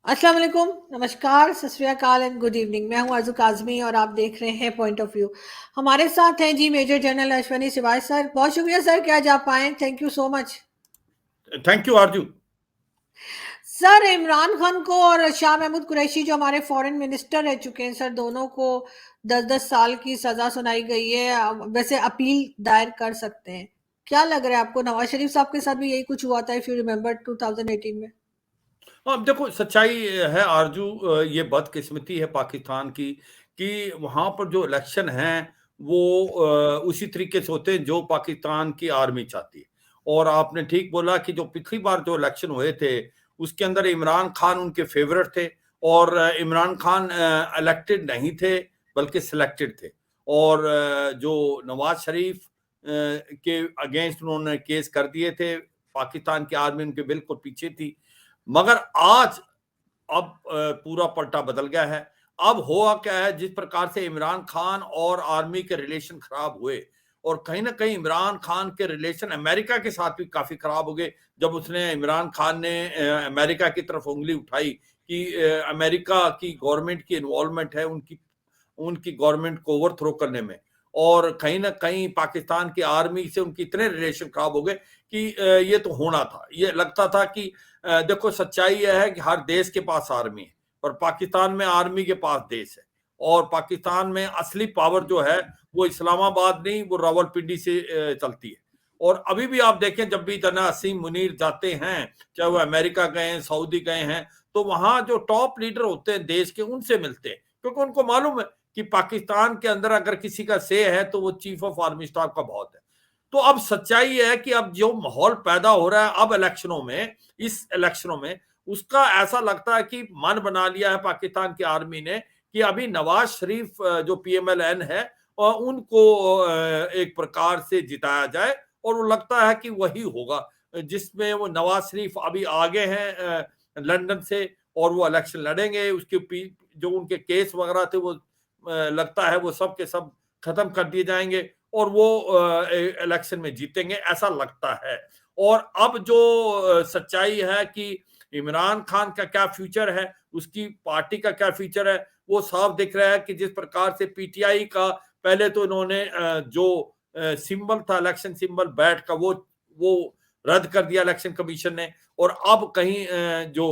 अस्सलाम वालेकुम, नमस्कार, सत श्री अकाल एंड गुड इवनिंग। मैं हूं आरज़ू काज़मी और आप देख रहे हैं पॉइंट ऑफ व्यू। हमारे साथ हैं जी major general Ashwani Sivaj sir. बहुत शुक्रिया सर कि आज आप आए, thank you so much. Thank you Arzoo. Sir, Imran Khan को और शाह महमूद कुरैशी जो हमारे फॉरेन मिनिस्टर रह चुके हैं सर, दोनों को 10-10 साल की सजा सुनाई गई है। वैसे अपील दायर कर सकते हैं। क्या लग रहा है आपको? नवाज शरीफ साहब के साथ भी यही कुछ हुआ था, इफ यू रिमेम्बर 2018 में। अब देखो सच्चाई है आरजू, ये बदकिस्मती है पाकिस्तान की कि वहां पर जो इलेक्शन हैं वो उसी तरीके से होते हैं जो पाकिस्तान की आर्मी चाहती है। और आपने ठीक बोला कि जो पिछली बार जो इलेक्शन हुए थे उसके अंदर इमरान खान उनके फेवरेट थे और इमरान खान इलेक्टेड नहीं थे बल्कि सिलेक्टेड थे। और जो नवाज शरीफ के अगेंस्ट उन्होंने केस कर दिए थे, पाकिस्तान की आर्मी उनके बिल्कुल पीछे थी। मगर आज अब पूरा पलटा बदल गया है। अब हुआ क्या है, जिस प्रकार से इमरान खान और आर्मी के रिलेशन खराब हुए और कहीं ना कहीं इमरान खान के रिलेशन अमेरिका के साथ भी काफी खराब हो गए जब उसने इमरान खान ने अमेरिका की तरफ उंगली उठाई कि अमेरिका की गवर्नमेंट की इन्वॉल्वमेंट है उनकी उनकी गवर्नमेंट को ओवरथ्रो करने में। और कहीं ना कहीं पाकिस्तान की आर्मी से उनके इतने रिलेशन खराब हो गए कि ये तो होना था। ये लगता था कि देखो सच्चाई यह है कि हर देश के पास आर्मी है और पाकिस्तान में आर्मी के पास देश है। और पाकिस्तान में असली पावर जो है वो इस्लामाबाद नहीं, वो रावलपिंडी से चलती है। और अभी भी आप देखें, जब भी जना असीम मुनीर जाते हैं, चाहे वो अमेरिका गए हैं, सऊदी गए हैं, तो वहां जो टॉप लीडर होते हैं देश के उनसे मिलते हैं, क्योंकि उनको मालूम है कि पाकिस्तान के अंदर अगर किसी का से है तो वो चीफ ऑफ आर्मी स्टाफ का बहुत है। तो अब सच्चाई ये है कि अब जो माहौल पैदा हो रहा है अब इलेक्शनों में, इस इलेक्शनों में उसका ऐसा लगता है कि मन बना लिया है पाकिस्तान की आर्मी ने कि अभी नवाज शरीफ जो पीएमएलएन है और उनको एक प्रकार से जिताया जाए। और वो लगता है कि वही होगा जिसमें वो नवाज शरीफ अभी आगे हैं लंदन से और वो इलेक्शन लड़ेंगे। उसके जो उनके केस वगैरह थे वो लगता है वो सब के सब खत्म कर दिए जाएंगे और वो इलेक्शन में जीतेंगे, ऐसा लगता है। और अब जो सच्चाई है कि इमरान खान का क्या फ्यूचर है, उसकी पार्टी का क्या फ्यूचर है, वो साफ दिख रहा है कि जिस प्रकार से पीटीआई का पहले तो इन्होंने जो सिंबल था इलेक्शन सिंबल बैट का वो रद्द कर दिया इलेक्शन कमीशन ने। और अब कहीं जो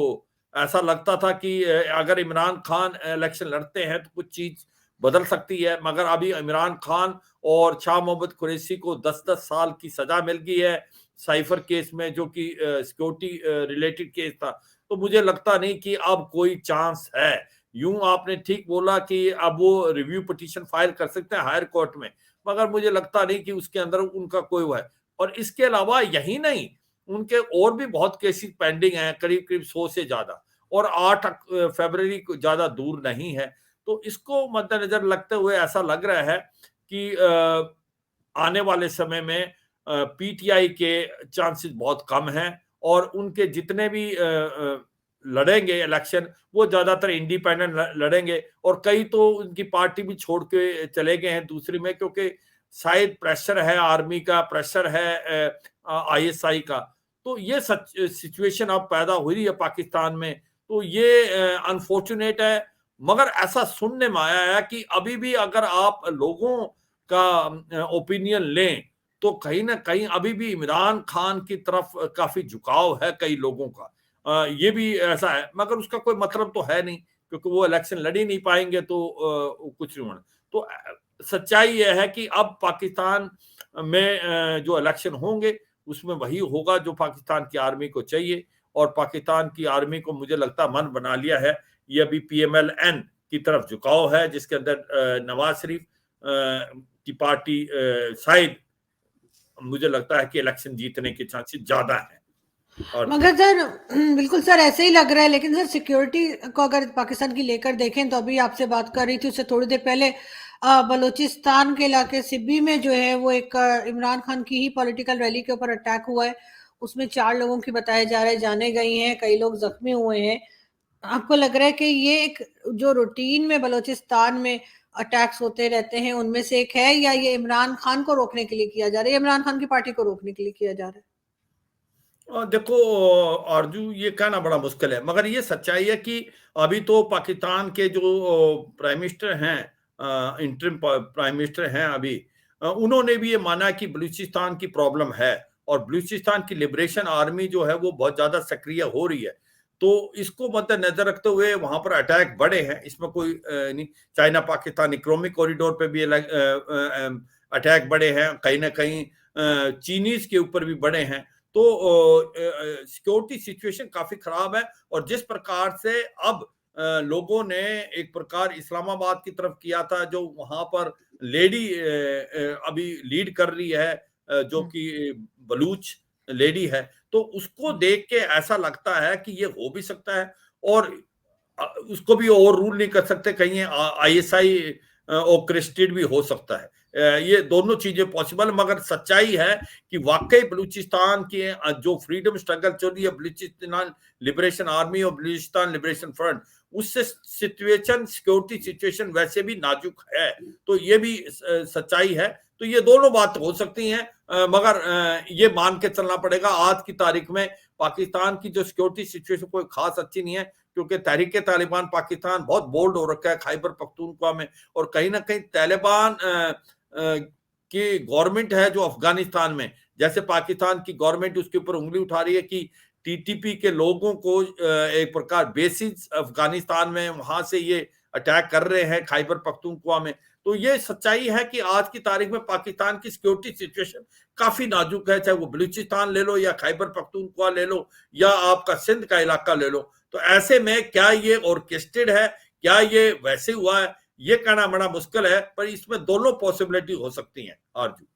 ऐसा लगता था कि अगर इमरान खान इलेक्शन लड़ते हैं तो कुछ चीज बदल सकती है, मगर अभी इमरान खान और शाह मोहम्मद कुरैशी को 10-10 साल की सजा मिल गई है साइफर केस में, जो कि सिक्योरिटी रिलेटेड केस था। तो मुझे लगता नहीं कि अब कोई चांस है। यूं आपने ठीक बोला कि अब वो रिव्यू पिटीशन फाइल कर सकते हैं हायर कोर्ट में, मगर मुझे लगता नहीं कि उसके अंदर उनका कोई वो है। और इसके अलावा यही नहीं, उनके और भी बहुत केसेस पेंडिंग हैं, करीब करीब 100 से ज्यादा। और 8 फरवरी को ज्यादा दूर नहीं है। तो इसको मद्देनजर लगते हुए ऐसा लग रहा है कि आने वाले समय में पीटीआई के चांसेस बहुत कम हैं और उनके जितने भी लड़ेंगे इलेक्शन वो ज्यादातर इंडिपेंडेंट लड़ेंगे। और कई तो उनकी पार्टी भी छोड़ के चले गए हैं दूसरी में, क्योंकि शायद प्रेशर है आर्मी का, प्रेशर है आईएसआई का। तो ये सच सिचुएशन अब पैदा हुई है पाकिस्तान में। तो ये अनफॉर्चुनेट है। मगर ऐसा सुनने में आया है कि अभी भी अगर आप लोगों का ओपिनियन लें तो कहीं ना कहीं अभी भी इमरान खान की तरफ काफी झुकाव है कई लोगों का। ये भी ऐसा है, मगर उसका कोई मतलब तो है नहीं, क्योंकि वो इलेक्शन लड़ ही नहीं पाएंगे तो कुछ नहीं होना। तो सच्चाई यह है कि अब पाकिस्तान में जो इलेक्शन होंगे उसमें वही होगा जो पाकिस्तान की आर्मी को चाहिए। और पाकिस्तान की आर्मी को मुझे लगता मन बना लिया है, ये अभी पीएमएलएन की तरफ झुकाव है जिसके अंदर नवाज शरीफ की पार्टी शायद मुझे लगता है कि इलेक्शन जीतने के चांसेस ज्यादा हैं। और मगर सर बिल्कुल सर ऐसे ही लग रहा है। लेकिन सर सिक्योरिटी को अगर पाकिस्तान की लेकर देखें तो अभी आपसे बात कर रही थी उससे थोड़ी देर पहले बलूचिस्तान के इलाके सिब्बी में जो है वो एक इमरान खान की ही पॉलिटिकल रैली के ऊपर अटैक हुआ है। उसमें 4 लोगों की बताया जा रहा है जाने गई हैं, कई लोग जख्मी हुए हैं। आपको लग रहा है कि ये एक जो रूटीन में बलूचिस्तान में अटैक्स होते रहते हैं उनमें से एक है, या ये इमरान खान को रोकने के लिए किया जा रहा है, इमरान खान की पार्टी को रोकने के लिए किया जा रहा है? देखो आरजू, ये कहना बड़ा मुश्किल है, मगर ये सच्चाई है कि अभी तो पाकिस्तान के जो प्राइम मिनिस्टर हैं, इंटरिम प्राइम मिनिस्टर हैं अभी, उन्होंने भी ये माना कि बलूचिस्तान की प्रॉब्लम है और बलूचिस्तान की लिबरेशन आर्मी जो है वो बहुत ज्यादा सक्रिय हो रही है। तो इसको मद्देनजर रखते हुए वहां पर अटैक बढ़े हैं, इसमें कोई नहीं। चाइना पाकिस्तान इकोनॉमिक कॉरिडोर पे भी अटैक बढ़े हैं, कहीं ना कहीं चीनीज के ऊपर भी बढ़े हैं। तो सिक्योरिटी सिचुएशन काफी खराब है और जिस प्रकार से अब लोगों ने एक प्रकार इस्लामाबाद की तरफ किया था, जो वहां पर लेडी अभी लीड कर रही है, जो कि बलूच लेडी है, तो उसको देख के ऐसा लगता है कि ये हो भी सकता है और उसको भी ओवर रूल नहीं कर सकते, कहीं आईएसआई ऑर्केस्ट्रेटेड भी हो सकता है। ये दोनों चीजें पॉसिबल, मगर सच्चाई है कि वाकई बलूचिस्तान की जो फ्रीडम स्ट्रगल चल रही है, बलूचिस्तान लिबरेशन आर्मी और बलूचिस्तान लिबरेशन फ्रंट, उससे सिचुएशन, सिक्योरिटी सिचुएशन वैसे भी नाजुक है। तो ये भी सच्चाई है। तो ये दोनों बात हो सकती हैं, मगर ये मान के चलना पड़ेगा आज की तारीख में पाकिस्तान की जो सिक्योरिटी सिचुएशन कोई खास अच्छी नहीं है, क्योंकि तहरीक तालिबान पाकिस्तान बहुत बोल्ड हो रखा है खैबर पख्तूनख्वा में, और कहीं ना कहीं तालिबान की गवर्नमेंट है जो अफगानिस्तान में, जैसे पाकिस्तान की गवर्नमेंट उसके ऊपर उंगली उठा रही है कि टीटीपी के लोगों को एक प्रकार बेसिस अफगानिस्तान में वहां से ये अटैक कर रहे हैं खैबर पख्तूनख्वा में। तो ये सच्चाई है कि आज की तारीख में पाकिस्तान की सिक्योरिटी सिचुएशन काफी नाजुक है, चाहे वो बलूचिस्तान ले लो या खैबर पख्तूनख्वा ले लो या आपका सिंध का इलाका ले लो। तो ऐसे में क्या ये ऑर्केस्ट्रेटेड है, क्या ये वैसे हुआ है, ये कहना बड़ा मुश्किल है, पर इसमें दोनों पॉसिबिलिटी हो सकती हैं आरजू।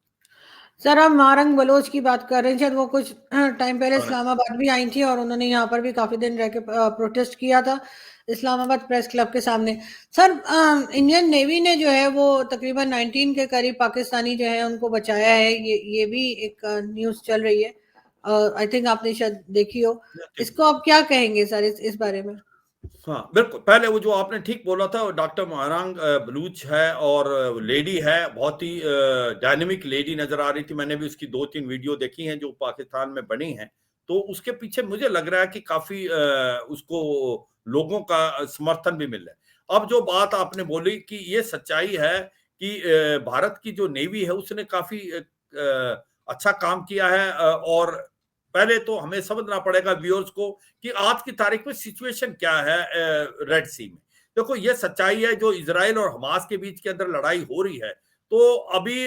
सर हम मारंग बलोच की बात कर रहे हैं, शायद वो कुछ टाइम पहले इस्लामाबाद भी आई थी और उन्होंने यहाँ पर भी काफी दिन रह के प्रोटेस्ट किया था इस्लामाबाद प्रेस क्लब के सामने। सर इंडियन नेवी ने जो है वो तकरीबन 19 के करीब पाकिस्तानी जो है उनको बचाया है, ये भी एक न्यूज चल रही है, आई थिंक आपने शायद देखी हो। इसको आप क्या कहेंगे सर इस बारे में? हाँ बिल्कुल, पहले वो जो आपने ठीक बोला था, डॉक्टर मारांग बलूच है और लेडी है, बहुत ही डायनेमिक लेडी नजर आ रही थी। मैंने भी उसकी 2-3 वीडियो देखी हैं जो पाकिस्तान में बनी हैं। तो उसके पीछे मुझे लग रहा है कि काफी उसको लोगों का समर्थन भी मिल रहा है। अब जो बात आपने बोली कि ये सच्चाई है कि भारत की जो नेवी है उसने काफी अच्छा काम किया है, और पहले तो हमें समझना पड़ेगा व्यूअर्स को कि आज की तारीख में सिचुएशन क्या है रेड सी में। देखो ये सच्चाई है, जो इजराइल और हमास के बीच के अंदर लड़ाई हो रही है, तो अभी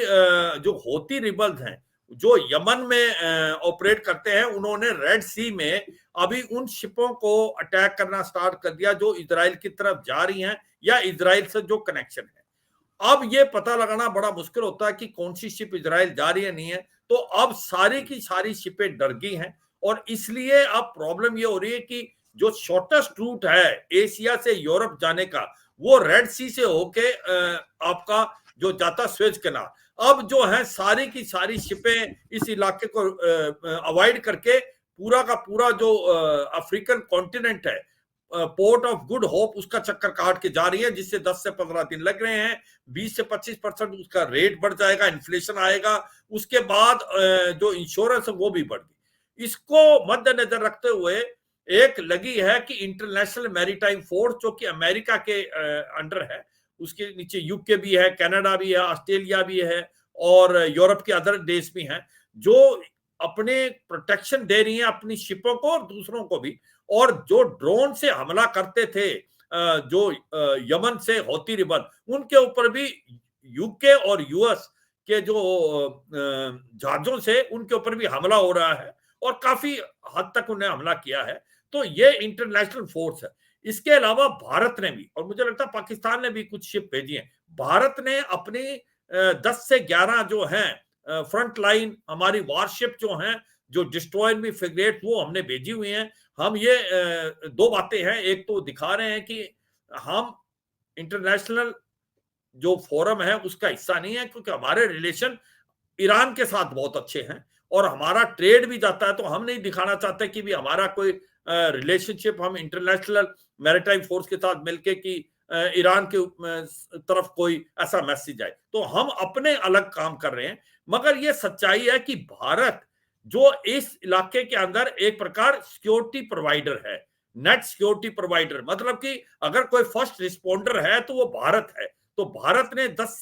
जो होती रिबल्स हैं जो यमन में ऑपरेट करते हैं, उन्होंने रेड सी में अभी उन शिपों को अटैक करना स्टार्ट कर दिया जो इजराइल की तरफ जा रही हैं या इजराइल से जो कनेक्शन है। अब ये पता लगाना बड़ा मुश्किल होता है कि कौन सी शिप इजराइल जा रही है नहीं है। तो अब सारी की सारी शिपें डर गई हैं और इसलिए अब प्रॉब्लम ये हो रही है कि जो शॉर्टेस्ट रूट है एशिया से यूरोप जाने का, वो रेड सी से होके आपका जो जाता स्वेज कैनाल, अब जो है सारी की सारी शिपें इस इलाके को अवॉइड करके पूरा का पूरा जो अफ्रीकन कॉन्टिनेंट है, पोर्ट ऑफ गुड होप, उसका चक्कर काट के जा रही है, जिससे 10 से 15 दिन लग रहे हैं। 20 से 25% उसका रेट बढ़ जाएगा, इन्फ्लेशन आएगा, उसके बाद जो इंश्योरेंस है वो भी बढ़ गई। इसको मद्देनजर रखते हुए एक लगी है कि इंटरनेशनल मैरीटाइम फोर्स, जो कि अमेरिका के अंडर है, उसके नीचे यूके भी है, कनाडा भी है, ऑस्ट्रेलिया भी है और यूरोप के अदर देश भी हैं, जो अपने प्रोटेक्शन दे रही हैं अपनी शिपों को और दूसरों को भी। और जो ड्रोन से हमला करते थे जो यमन से हौती रिबन, उनके ऊपर भी यूके और यूएस के जो जहाजों से उनके ऊपर भी हमला हो रहा है और काफी हद तक उन्हें हमला किया है। तो ये इंटरनेशनल फोर्स है। इसके अलावा भारत ने भी, और मुझे लगता है पाकिस्तान ने भी कुछ शिप भेजी हैं। भारत ने अपनी 10 से 11 जो हैं फ्रंट लाइन हमारी वारशिप जो हैं, जो डिस्ट्रॉयर भी फ्रिगेट, वो हमने भेजी हुई हैं। हम ये दो बातें हैं, एक तो दिखा रहे हैं कि हम इंटरनेशनल जो फोरम है उसका हिस्सा नहीं है, क्योंकि हमारे रिलेशन ईरान के साथ बहुत अच्छे हैं और हमारा ट्रेड भी जाता है। तो हम नहीं दिखाना चाहते कि भी हमारा कोई रिलेशनशिप हम इंटरनेशनल मैरिटाइम फोर्स के साथ मिलके कि ईरान के तरफ कोई ऐसा मैसेज आए। तो हम अपने अलग काम कर रहे हैं। मगर ये सच्चाई है कि भारत जो इस इलाके के अंदर एक प्रकार सिक्योरिटी प्रोवाइडर है, नेट सिक्योरिटी प्रोवाइडर। मतलब कि अगर कोई फर्स्ट रिस्पॉन्डर है तो वो भारत है। तो भारत ने 10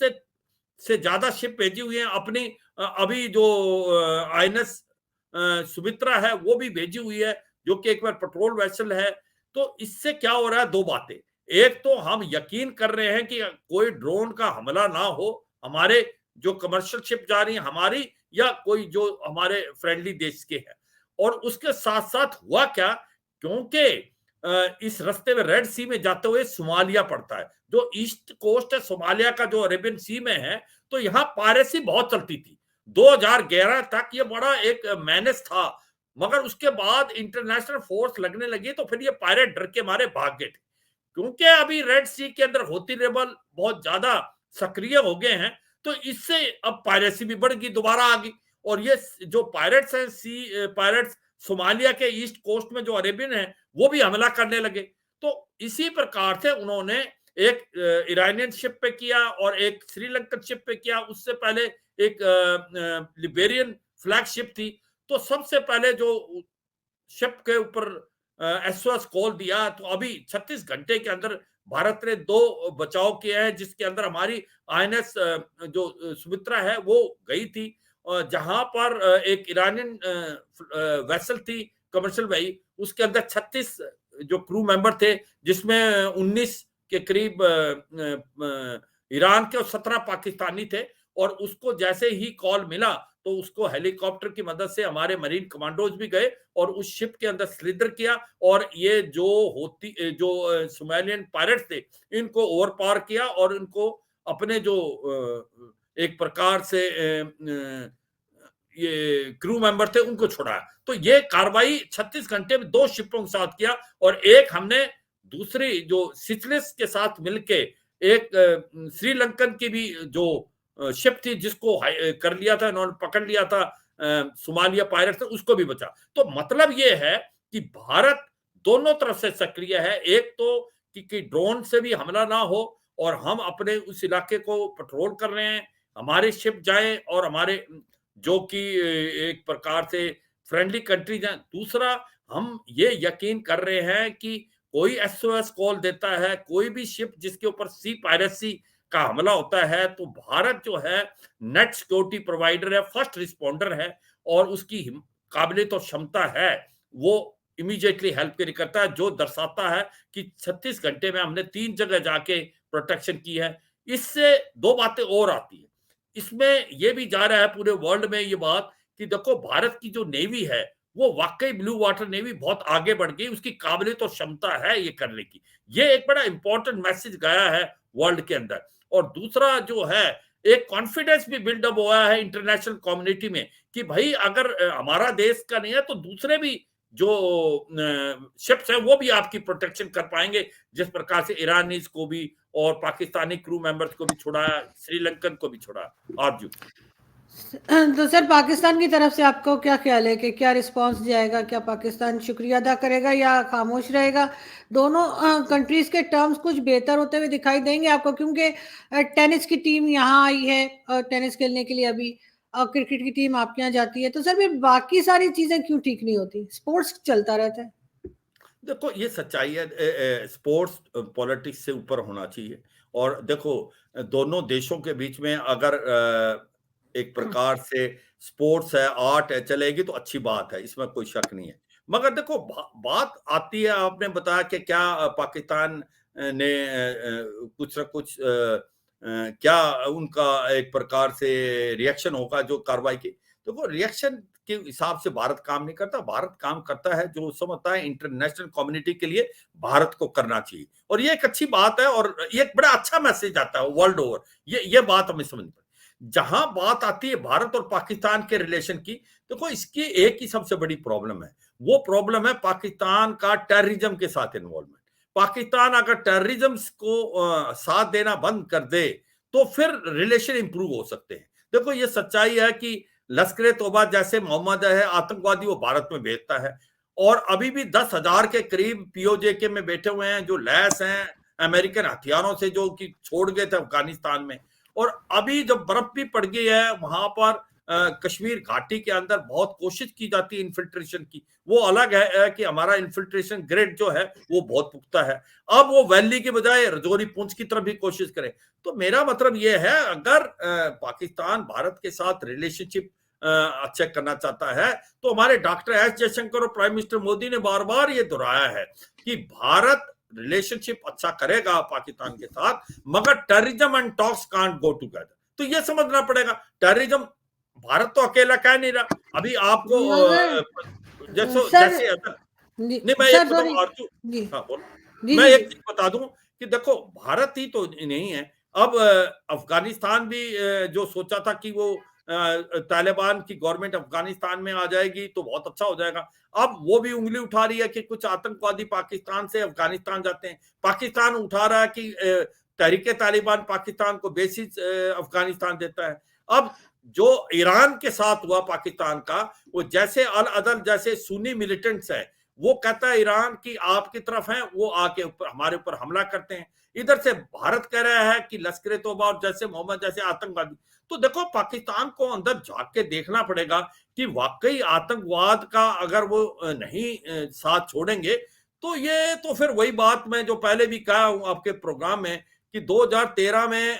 से ज्यादा शिप भेजी हुई है अपनी। अभी जो आईएनएस सुमित्रा है वो भी भेजी हुई है, जो कि एक बार पेट्रोल वेसल है। तो इससे क्या हो रहा है, दो बातें। एक तो हम यकीन कर रहे हैं कि कोई ड्रोन का हमला ना हो हमारे जो कमर्शियल शिप जा रही है हमारी, या कोई जो हमारे फ्रेंडली देश के हैं। और उसके साथ साथ हुआ क्या, क्योंकि इस रास्ते में रेड सी में जाते हुए सोमालिया पड़ता है, जो ईस्ट कोस्ट है सोमालिया का, जो अरेबियन सी में है। तो यहाँ पायरेसी बहुत चलती थी 2011 तक, ये बड़ा एक मैनेस था। मगर उसके बाद इंटरनेशनल फोर्स लगने लगी तो फिर ये पायरेट डर के मारे भाग गए थे, क्योंकि अभी रेड सी के अंदर होती रेबल बहुत ज्यादा सक्रिय हो गए हैं। तो इससे अब पायरेसी भी बढ़ गई, दोबारा आ गई। और ये जो पायरेट्स हैं, सी पायरेट्स सोमालिया के ईस्ट कोस्ट में जो अरेबियन है वो भी हमला करने लगे। तो इसी प्रकार से उन्होंने एक ईरानियन शिप पे किया और एक श्रीलंकन शिप पे किया। उससे पहले एक लिबेरियन फ्लैग शिप थी। तो सबसे पहले जो शिप के ऊपर एसओएस कॉल दिया, तो अभी 36 घंटे के अंदर भारत ने 2 बचाव किए हैं, जिसके अंदर हमारी आईएनएस जो सुमित्रा है वो गई थी, जहां पर एक ईरानियन वेसल थी कमर्शियल वही, उसके अंदर 36 जो क्रू मेंबर थे, जिसमें 19 के करीब ईरान के और 17 पाकिस्तानी थे। और उसको जैसे ही कॉल मिला तो उसको हेलीकॉप्टर की मदद से हमारे मरीन कमांडोज भी गए और उस शिप के अंदर स्लिदर किया, और ये जो सोमालियन पायरेट्स थे इनको ओवरपावर किया और इनको अपने जो एक प्रकार से ये क्रू मेंबर थे उनको छुड़ाया। तो ये कार्रवाई 36 घंटे में 2 शिपों के साथ किया, और एक हमने दूसरी जो सिचलिस के साथ मिलके एक श्रीलंकन की भी जो शिप थी जिसको कर लिया था, इन्होंने पकड़ लिया था सोमालिया पायरेट्स ने, उसको भी बचा। तो मतलब ये है कि भारत दोनों तरफ से सक्रिय है। एक तो कि ड्रोन से भी हमला ना हो और हम अपने उस इलाके को पेट्रोल कर रहे हैं, हमारे शिप जाएं और हमारे जो कि एक प्रकार से फ्रेंडली कंट्रीज हैं। दूसरा, हम ये यकीन कर रहे हैं कि कोई एसओएस कॉल देता है, कोई भी शिप जिसके ऊपर सी पायरेसी का हमला होता है, तो भारत जो है नेट सिक्योरिटी प्रोवाइडर है, फर्स्ट रिस्पॉन्डर है, और उसकी काबिलियत और क्षमता है, वो इमीडिएटली हेल्प के लिए करता है, जो दर्शाता है कि 36 घंटे में हमने 3 जगह जाके प्रोटेक्शन की है। इससे 2 बातें और आती है। इसमें ये भी जा रहा है पूरे वर्ल्ड में ये बात कि देखो भारत की जो नेवी है वो वाकई ब्लू वाटर नेवी बहुत आगे बढ़ गई, उसकी काबिलियत और क्षमता है ये करने की। ये एक बड़ा इंपॉर्टेंट मैसेज गया है वर्ल्ड के अंदर। और दूसरा जो है, एक कॉन्फिडेंस भी बिल्डअप हुआ है इंटरनेशनल कम्युनिटी में कि भाई अगर हमारा देश का नहीं है तो दूसरे भी जो शिप्स है वो भी आपकी प्रोटेक्शन कर पाएंगे, जिस प्रकार से ईरानीज को भी और पाकिस्तानी क्रू मेंबर्स को भी छुड़ाया, श्रीलंकन को भी छुड़ाया। आरजू तो सर पाकिस्तान की तरफ से आपको क्या ख्याल है कि क्या रिस्पांस जाएगा? क्या पाकिस्तान शुक्रिया अदा करेगा या खामोश रहेगा? दोनों कंट्रीज के टर्म्स कुछ बेहतर होते हुए दिखाई देंगे आपको, क्योंकि टेनिस की टीम यहाँ आई है टेनिस खेलने के लिए, अभी क्रिकेट की टीम आपके यहाँ जाती है, तो सर फिर बाकी सारी चीजें क्यों ठीक नहीं होती? स्पोर्ट्स चलता रहता है। देखो ये सच्चाई है, स्पोर्ट्स पॉलिटिक्स से ऊपर होना चाहिए। और देखो दोनों देशों के बीच में अगर एक प्रकार से स्पोर्ट्स है, आर्ट है, चलेगी तो अच्छी बात है, इसमें कोई शक नहीं है। मगर देखो बात आती है, आपने बताया कि क्या पाकिस्तान ने कुछ ना कुछ क्या उनका एक प्रकार से रिएक्शन होगा जो कार्रवाई की। देखो रिएक्शन के हिसाब से भारत काम नहीं करता। भारत काम करता है जो समझता है इंटरनेशनल कम्युनिटी के लिए भारत को करना चाहिए, और ये एक अच्छी बात है और ये एक बड़ा अच्छा मैसेज आता है वर्ल्ड ओवर। ये बात हमें समझ पड़ी। जहां बात आती है भारत और पाकिस्तान के रिलेशन की, देखो इसकी एक ही सबसे बड़ी प्रॉब्लम है, वो प्रॉब्लम है पाकिस्तान का टेररिज्म के साथ इन्वॉल्वमेंट। पाकिस्तान अगर टेररिज्म को साथ देना बंद कर दे तो फिर रिलेशन इंप्रूव हो सकते हैं। देखो ये सच्चाई है कि लश्कर तोबा जैसे मोहम्मद है आतंकवादी, वो भारत में भेजता है, और अभी भी 10,000 के करीब पीओजेके में बैठे हुए हैं जो लैस हैं अमेरिकन हथियारों से, जो कि छोड़ गए थे अफगानिस्तान में। और अभी जब बर्फ भी पड़ गई है वहां पर कश्मीर घाटी के अंदर बहुत कोशिश की जाती है इन्फिल्ट्रेशन की, वो अलग है कि हमारा इन्फिल्ट्रेशन ग्रेड जो है वो बहुत पुख्ता है। अब वो वैली के बजाय रजौरी पुंछ की तरफ भी कोशिश करें। तो मेरा मतलब ये है, अगर पाकिस्तान भारत के साथ रिलेशनशिप अच्छे करना चाहता है तो हमारे डॉक्टर एस जयशंकर और प्राइम मिनिस्टर मोदी ने बार बार ये दोहराया है कि भारत रिलेशनशिप अच्छा करेगा पाकिस्तान के साथ, मगर terrorism and talks can't go together. तो ये समझना पड़ेगा, टेररिज्म भारत तो अकेला कह नहीं रहा। अभी आपको सर जैसे जी नहीं, मैं सर एक सॉरी बताऊं अर्जु, जी हाँ बोलो, जी मैं जी एक जी चीज बता दूं कि देखो भारत ही तो नहीं है। अब अफगानिस्तान भी जो सोचा था कि वो तालिबान की गवर्नमेंट अफगानिस्तान में आ जाएगी तो बहुत अच्छा हो जाएगा, अब वो भी उंगली उठा रही है कि कुछ आतंकवादी पाकिस्तान से अफगानिस्तान जाते हैं। पाकिस्तान उठा रहा है कि तहरीके तालिबान पाकिस्तान को बेसिस अफगानिस्तान देता है। अब जो ईरान के साथ हुआ पाकिस्तान का, वो जैसे अल अदल जैसे सुन्नी मिलिटेंट्स है, वो कहता है ईरान की आपकी तरफ है, वो आके ऊपर हमारे ऊपर हमला करते हैं। इधर से भारत कह रहा है कि लश्कर तौबा और जैसे मोहम्मद जैसे आतंकवादी। तो देखो पाकिस्तान को अंदर झांक के देखना पड़ेगा कि वाकई आतंकवाद का अगर वो नहीं साथ छोड़ेंगे तो ये तो फिर वही बात मैं जो पहले भी कहा हूं आपके प्रोग्राम में कि 2013 में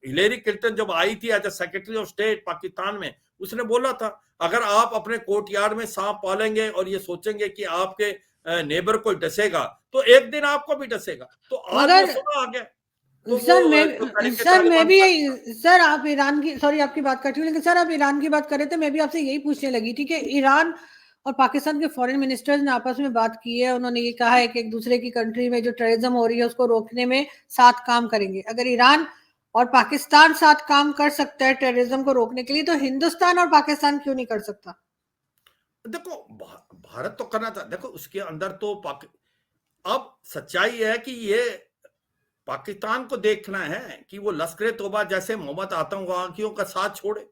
हिलेरी क्लिंटन जब आई थी as a secretary of state Pakistan में, उसने बोला था अगर आप अपने कोर्टयार्ड में सांप पालेंगे और ये सोचेंगे कि आपके नेबर को डसेगा तो एक दिन आपको भी डसेगा। तो आज वो मगर समय आ गया। तो सर वो जो तहरीके मैं तालिबान भी पाकिस्तान, यही सर आप ईरान की सॉरी आपकी बात काटी हूँ, लेकिन सर आप ईरान की बात कर रहे थे, मैं भी आपसे यही पूछने लगी थी कि ईरान और पाकिस्तान के फॉरेन मिनिस्टर्स ने आपस में बात की है, उन्होंने ये कहा है कि एक दूसरे की कंट्री में जो टेररिज्म हो रही है उसको रोकने में साथ काम करेंगे। अगर ईरान और पाकिस्तान साथ काम कर सकता है टेररिज्म को रोकने के लिए, तो हिंदुस्तान और पाकिस्तान क्यों नहीं कर सकता? देखो भारत तो करना था, देखो उसके अंदर तो अब सच्चाई है कि ये पाकिस्तान को देखना है कि वो लश्कर तौबा जैसे मोहम्मद आतंकवादियों का साथ छोड़े,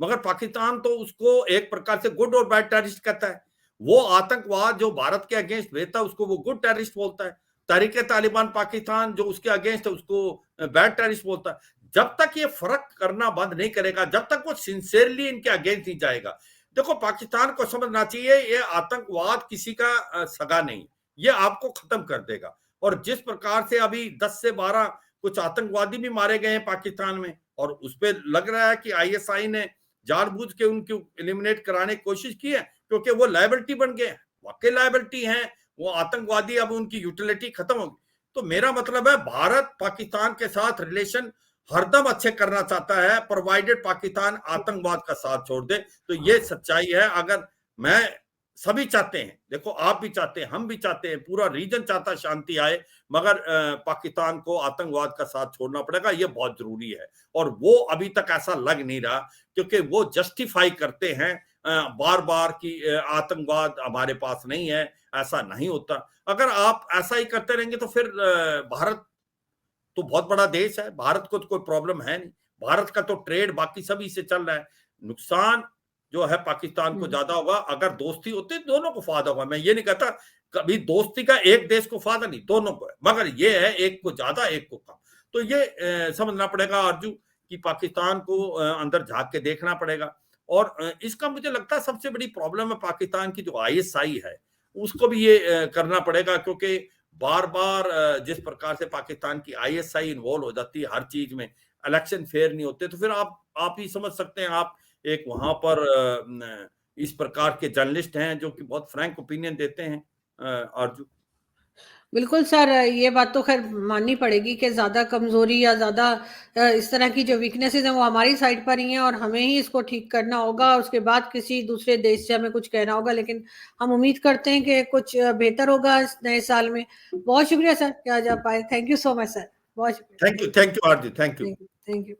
मगर पाकिस्तान तो उसको एक प्रकार से गुड और बैड टेररिस्ट कहता है। वो आतंकवाद जो भारत के अगेंस्ट भेजता है उसको वो गुड टेररिस्ट बोलता है। तहरीके तालिबान पाकिस्तान जो उसके अगेंस्ट है उसको बैड टेररिस्ट बोलता है। जब तक ये फर्क करना बंद नहीं करेगा, जब तक वो सिंसियरली इनके अगेंस्ट नहीं जाएगा, देखो पाकिस्तान को समझना चाहिए ये आतंकवाद किसी का सगा नहीं, ये आपको खत्म कर देगा। और जिस प्रकार से अभी 10 से 12 कुछ आतंकवादी भी मारे गए हैं पाकिस्तान में, और उस पर लग रहा है कि आईएसआई ने जानबूझ के उनकी एलिमिनेट कराने की कोशिश की है, क्योंकि वो लायबिलिटी बन गए, वाकई लायबिलिटी हैं वो आतंकवादी, अब उनकी यूटिलिटी खत्म होगी। तो मेरा मतलब है भारत पाकिस्तान के साथ रिलेशन हरदम अच्छे करना चाहता है, प्रोवाइडेड पाकिस्तान आतंकवाद का साथ छोड़ दे। तो ये सच्चाई है। अगर मैं सभी चाहते हैं, देखो आप भी चाहते हैं, हम भी चाहते हैं, पूरा रीजन चाहता है शांति आए, मगर पाकिस्तान को आतंकवाद का साथ छोड़ना पड़ेगा, ये बहुत जरूरी है। और वो अभी तक ऐसा लग नहीं रहा, क्योंकि वो जस्टिफाई करते हैं बार बार कि आतंकवाद हमारे पास नहीं है, ऐसा नहीं होता। अगर आप ऐसा ही करते रहेंगे तो फिर भारत तो बहुत बड़ा देश है, भारत को तो कोई प्रॉब्लम है नहीं, भारत का तो ट्रेड बाकी सभी से चल रहा है। नुकसान जो है पाकिस्तान को ज्यादा होगा। अगर दोस्ती होती दोनों को फायदा होगा, मैं ये नहीं कहता कभी दोस्ती का एक देश को फायदा नहीं, दोनों को है, मगर ये है एक को ज्यादा एक को कम। तो ये समझना पड़ेगा अर्जु कि पाकिस्तान को अंदर झांक के देखना पड़ेगा। और इसका मुझे लगता है सबसे बड़ी प्रॉब्लम है पाकिस्तान की जो आईएसआई है, उसको भी ये करना पड़ेगा, क्योंकि बार बार जिस प्रकार से पाकिस्तान की आईएसआई इन्वॉल्व हो जाती है हर चीज में, इलेक्शन फेयर नहीं होते, तो फिर आप ही समझ सकते हैं। आप एक वहां पर इस प्रकार के जर्नलिस्ट हैं जो कि बहुत फ्रैंक ओपिनियन देते हैं अर्जु। बिल्कुल सर, ये बात तो खैर माननी पड़ेगी कि ज़्यादा कमज़ोरी या ज़्यादा इस तरह की जो वीकनेसेस हैं वो हमारी साइड पर ही हैं, और हमें ही इसको ठीक करना होगा। उसके बाद किसी दूसरे देश से हमें कुछ कहना होगा, लेकिन हम उम्मीद करते हैं कि कुछ बेहतर होगा इस नए साल में। बहुत शुक्रिया सर कि आज आप आए। Thank you so much sir, बहुत शुक्रिया। Thank you Arju, thank you. Thank you.